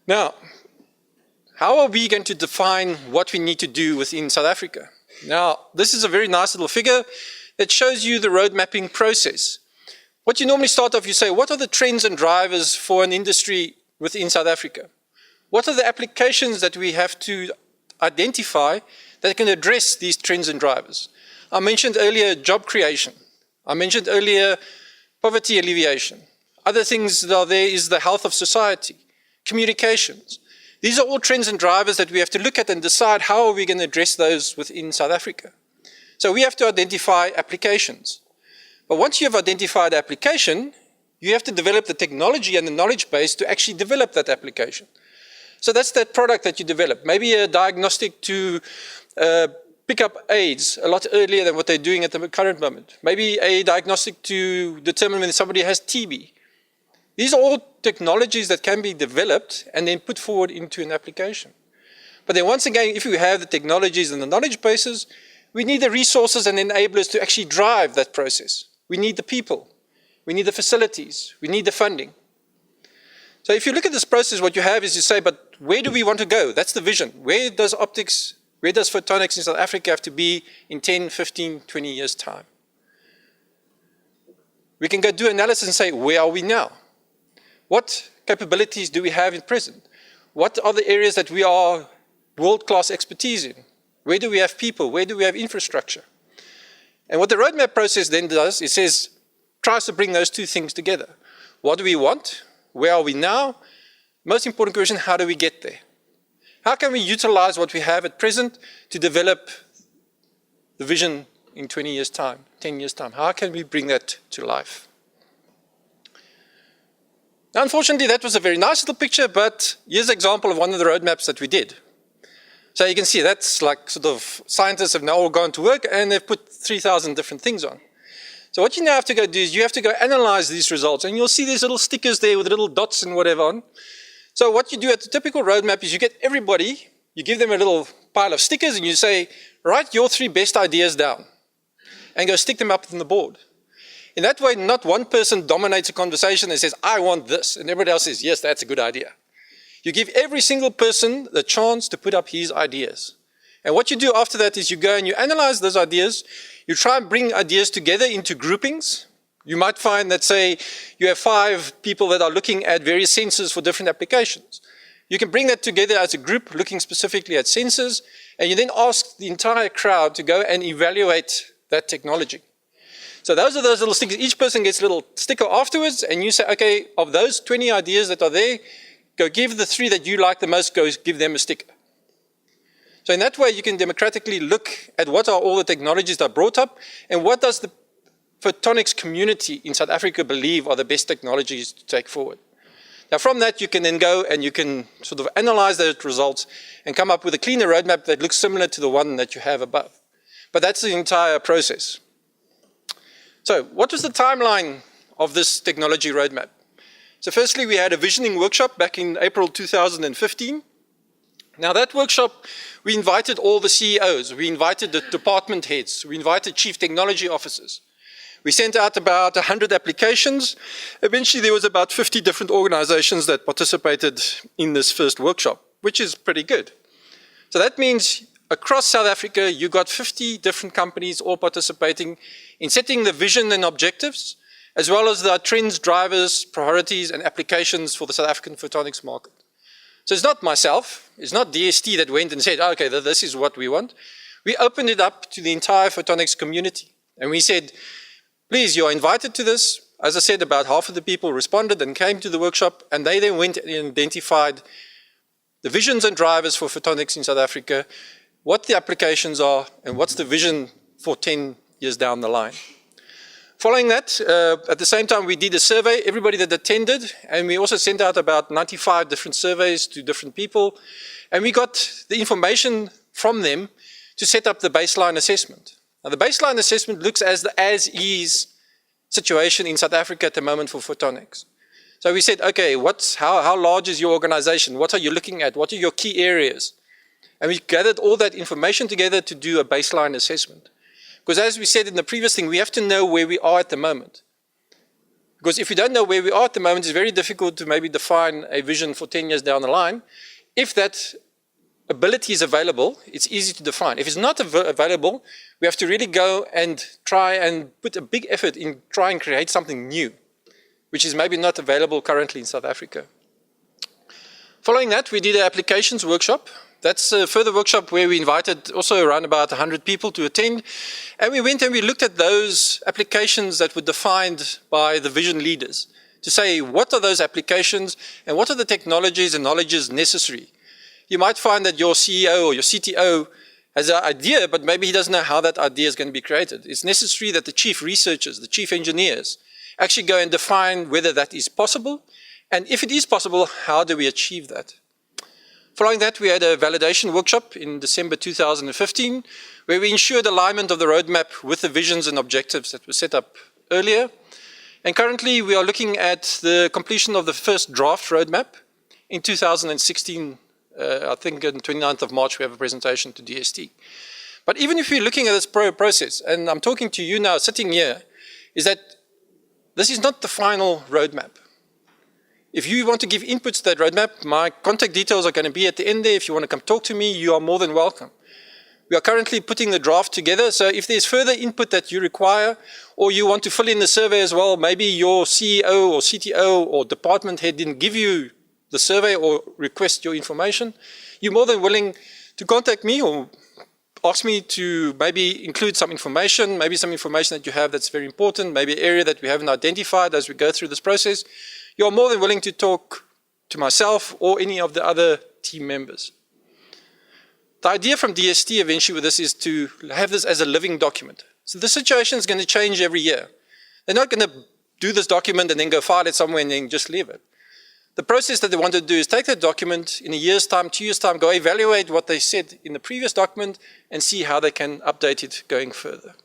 Now, how are we going to define what we need to do within South Africa? Now, this is a very nice little figure that shows you the road mapping process. What you normally start off, you say, what are the trends and drivers for an industry within South Africa? What are the applications that we have to identify that can address these trends and drivers? I mentioned earlier job creation. I mentioned earlier poverty alleviation. Other things that are there is the health of society, communications. These are all trends and drivers that we have to look at and decide how are we going to address those within South Africa. So we have to identify applications. But once you have identified application, you have to develop the technology and the knowledge base to actually develop that application. So that's that product that you develop. Maybe a diagnostic to pick up AIDS a lot earlier than what they're doing at the current moment. Maybe a diagnostic to determine when somebody has TB. These are all technologies that can be developed and then put forward into an application. But then once again, if we have the technologies and the knowledge bases, we need the resources and enablers to actually drive that process. We need the people. We need the facilities. We need the funding. So if you look at this process, what you have is you say, but where do we want to go? That's the vision. Where does optics, where does photonics in South Africa have to be in 10, 15, 20 years' time? We can go do analysis and say, where are we now? What capabilities do we have in present? What are the areas that we are world-class expertise in? Where do we have people? Where do we have infrastructure? And what the roadmap process then does, it says, tries to bring those two things together. What do we want? Where are we now? Most important question, how do we get there? How can we utilize what we have at present to develop the vision in 20 years' time, 10 years' time? How can we bring that to life? Now, unfortunately, that was a very nice little picture, but here's an example of one of the roadmaps that we did. So you can see that's like sort of scientists have now all gone to work and they've put 3,000 different things on. So what you now have to go do is you have to go analyze these results, and you'll see these little stickers there with little dots and whatever on. So what you do at the typical roadmap is you get everybody, you give them a little pile of stickers and you say, write your 3 best ideas down and go stick them up on the board. In that way, not one person dominates a conversation and says, I want this, and everybody else says, yes, that's a good idea. You give every single person the chance to put up his ideas. And what you do after that is you go and you analyze those ideas. You try and bring ideas together into groupings. You might find that, say, you have 5 people that are looking at various sensors for different applications. You can bring that together as a group looking specifically at sensors, and you then ask the entire crowd to go and evaluate that technology. So those are those little stickers. Each person gets a little sticker afterwards, and you say, okay, of those 20 ideas that are there, go give the 3 that you like the most, go give them a sticker. So in that way, you can democratically look at what are all the technologies that are brought up, and what does the photonics community in South Africa believe are the best technologies to take forward. Now from that, you can then go and you can sort of analyze those results and come up with a cleaner roadmap that looks similar to the one that you have above. But that's the entire process. So what was the timeline of this technology roadmap? So firstly, we had a visioning workshop back in April 2015. Now that workshop, we invited all the CEOs, we invited the department heads, we invited chief technology officers. We sent out about 100 applications. Eventually there was about 50 different organizations that participated in this first workshop, which is pretty good. So that means across South Africa, you got 50 different companies all participating in setting the vision and objectives, as well as the trends, drivers, priorities, and applications for the South African photonics market. So it's not myself, it's not DST that went and said, okay, this is what we want. We opened it up to the entire photonics community. And we said, please, you're invited to this. As I said, about half of the people responded and came to the workshop, and they then went and identified the visions and drivers for photonics in South Africa, what the applications are, and what's the vision for 10 years down the line. Following that, at the same time, we did a survey, everybody that attended, and we also sent out about 95 different surveys to different people, and we got the information from them to set up the baseline assessment. Now, the baseline assessment looks as the as-is situation in South Africa at the moment for photonics. So we said, okay, how large is your organization? What are you looking at? What are your key areas? And we gathered all that information together to do a baseline assessment. Because as we said in the previous thing, we have to know where we are at the moment. Because if we don't know where we are at the moment, it's very difficult to maybe define a vision for 10 years down the line. If that ability is available, it's easy to define. If it's not available, we have to really go and try and put a big effort in trying and create something new, which is maybe not available currently in South Africa. Following that, we did an applications workshop. That's a further workshop where we invited also around about 100 people to attend. And we went and we looked at those applications that were defined by the vision leaders to say, what are those applications and what are the technologies and knowledges necessary? You might find that your CEO or your CTO has an idea, but maybe he doesn't know how that idea is going to be created. It's necessary that the chief researchers, the chief engineers, actually go and define whether that is possible. And if it is possible, how do we achieve that? Following that, we had a validation workshop in December 2015, where we ensured alignment of the roadmap with the visions and objectives that were set up earlier. And currently, we are looking at the completion of the first draft roadmap. In 2016, I think on 29th of March, we have a presentation to DST. But even if you're looking at this process, and I'm talking to you now sitting here, is that this is not the final roadmap. If you want to give inputs to that roadmap, my contact details are going to be at the end there. If you want to come talk to me, you are more than welcome. We are currently putting the draft together, so if there's further input that you require, or you want to fill in the survey as well, maybe your CEO or CTO or department head didn't give you the survey or request your information, you're more than willing to contact me or ask me to maybe include some information, maybe some information that you have that's very important, maybe an area that we haven't identified as we go through this process. You're more than willing to talk to myself or any of the other team members. The idea from DST eventually with this is to have this as a living document. So the situation is going to change every year. They're not going to do this document and then go file it somewhere and then just leave it. The process that they want to do is take that document in a year's time, 2 years' time, go evaluate what they said in the previous document and see how they can update it going further.